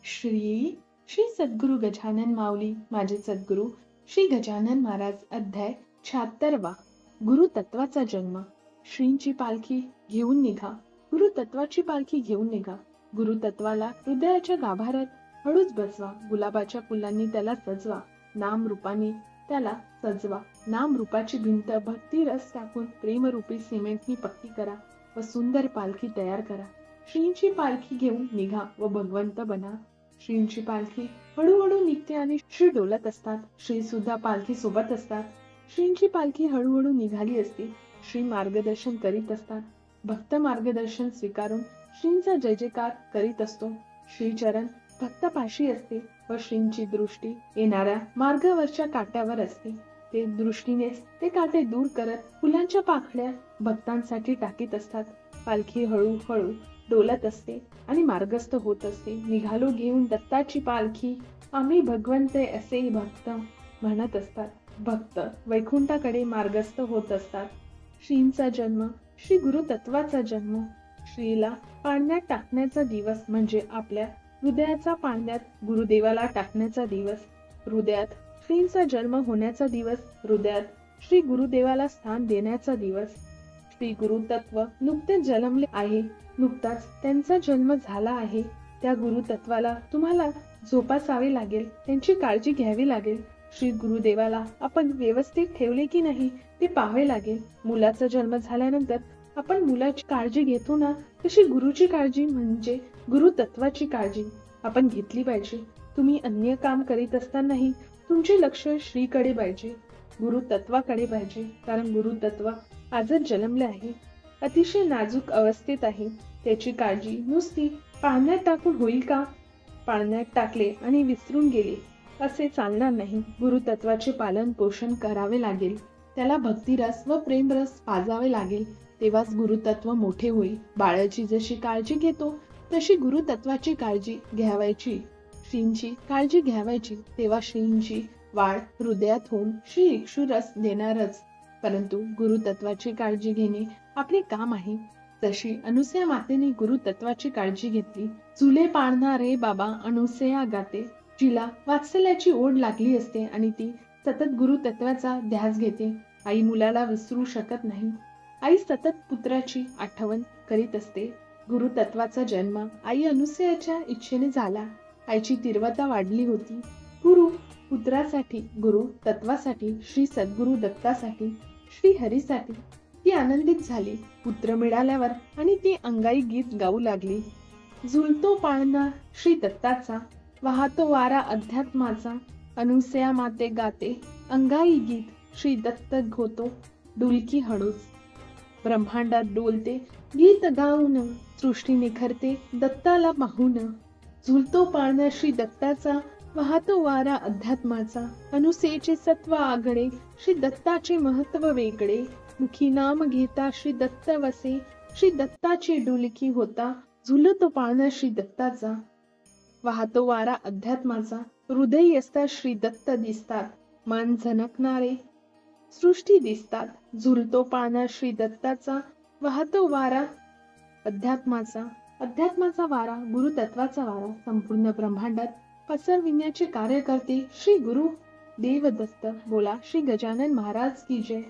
श्री श्री सद्गुरु गजानन माऊली माझे सद्गुरु श्री गजानन महाराज. अध्याय 76. गुरुतत्वाचा जन्म. श्रींची पालखी घेऊन निघा. गुरुतत्वाची पालखी घेऊन निघा. गुरुतत्वाला हृदयाच्या गाभाऱ्यात हळूच बसवा. गुलाबाच्या फुलांनी त्याला सजवा. नाम रूपाने त्याला सजवा. नाम रूपाची भिंत भक्ती रस टाकून प्रेमरूपी सिमेंटनी पक्की करा व सुंदर पालखी तयार करा. श्रींची पालखी घेऊन निघा व भगवंत बना. श्रींची पालखी हळूहळू निघते आणि श्री डोलत असतात. श्री सुद्धा पालखी सोबत असतात. श्रींची पालखी हळूहळू निघाली असते. श्री मार्गदर्शन करीत असतात. भक्त मार्गदर्शन स्वीकारून श्रींचा जय जयकार करीत असतो. श्री चरण भक्तापाशी असते व श्रींची दृष्टी येणाऱ्या मार्गावरच्या काट्यावर असते. ते दृष्टीनेच ते काटे दूर करत फुलांच्या पाकळ्या भक्तांसाठी टाकीत असतात. पालखी हळूहळू डोलत असते आणि मार्गस्थ होत असते. निघालो घेऊन दत्ताची पालखी आम्ही भगवंते असे भक्त म्हणत असतात. भक्त वैकुंठाकडे मार्गस्थ होत असतात. श्रींचा जन्म. श्री गुरुतत्वाचा जन्म. श्रीला पाळण्यात टाकण्याचा दिवस म्हणजे आपल्या हृदयाचा पाळण्यात गुरुदेवाला टाकण्याचा दिवस. हृदयात श्रींचा जन्म होण्याचा दिवस. हृदयात श्री गुरुदेवाला स्थान देण्याचा दिवस. श्री गुरुतत्व नुकतेच जन्मले आहे. नुकताच त्यांचा जन्म झाला आहे. त्या गुरुतत्वाला तुम्हाला जोपासावे लागेल. त्यांची काळजी घ्यावी लागेल. श्री गुरुदेवाला आपण व्यवस्थित ठेवले की नाही ते पाहावे लागेल. मुलाचा जन्म झाल्यानंतर आपण मुलाची काळजी घेतो ना, तशी गुरुची काळजी म्हणजे गुरुतत्वाची काळजी आपण घेतली पाहिजे. तुम्ही अन्य काम करीत असतानाही तुमचे लक्ष श्रीकडे पाहिजे, गुरुतत्वाकडे पाहिजे. कारण गुरुतत्व आजच जन्मले आहे. अतिशय नाजूक अवस्थेत आहे. त्याची काळजी नुसती पाळण्यात टाकून होईल का? पाळण्यात टाकले आणि विसरून गेले असे चालणार नाही. गुरुतत्वाचे पालन पोषण करावे लागेल. त्याला भक्तिरस व प्रेमरस पाजावे लागेल. तेव्हाच गुरुतत्व मोठे होईल. बाळाची जशी काळजी घेतो तशी गुरुतत्वाची काळजी घ्यावायची. श्रींची काळजी घ्यावायची. तेव्हा श्रींची वाढ हृदयात होऊन श्री इक्षुरस देणारच. परंतु गुरुतत्वाची काळजी घेणे आपले काम आहे. तशी अनुसया मातेने गुरुतत्वाची काळजी घेतली. झुले पाळणारे बाबा अनुसया गाते. जिला वात्सल्याची ओढ लागली असते आणि ती सतत गुरुतत्वाचा ध्यास घेते. आई मुलाला विसरू शकत नाही. आई सतत पुत्राची आठवण करीत असते. गुरुतत्वाचा जन्म आई अनुसयाच्या इच्छेने झाला. आईची तीव्रता वाढली होती. गुरु पुत्रासाठी, गुरु तत्वासाठी, श्री सद्गुरु दत्तासाठी, श्री हरीसाठी ती आनंदित झाली. पुत्र मिळाल्यावर आणि ती अंगाई गीत गाऊ लागली. झुलतो पाळणा श्री दत्ताचा, वाहतो वारा अध्यात्माचा. अनुसया माते गाते अंगाई गीत. श्री दत्त होतो डुलकी हळूच. ब्रह्मांडात डोलते गीत गाऊन. सृष्टी निखरते दत्ताला पाहून. झुलतो पाळणा श्री दत्ताचा, वाहतो वारा अध्यात्माचा. अनुसेचे सत्व आगळे, श्री दत्ताचे महत्व वेगळे. मुखी नाम घेता श्री दत्त वसे, श्री दत्ताची डुलकी होता. झुलतो पाळणा श्री दत्ताचा, वाहतो वारा अध्यात्माचा. हृदय असता श्री दत्त दिसतात. मन झनकणारे सृष्टी दिसतात. झुलतो पाळणा श्री दत्ताचा, वाहतो वारा अध्यात्माचा. अध्यात्माचा वारा गुरुतत्वाचा वारा संपूर्ण ब्रह्मांडात पसरविण्याचे कार्य करते श्री गुरु देव दत्त. बोला श्री गजानन महाराज की जय.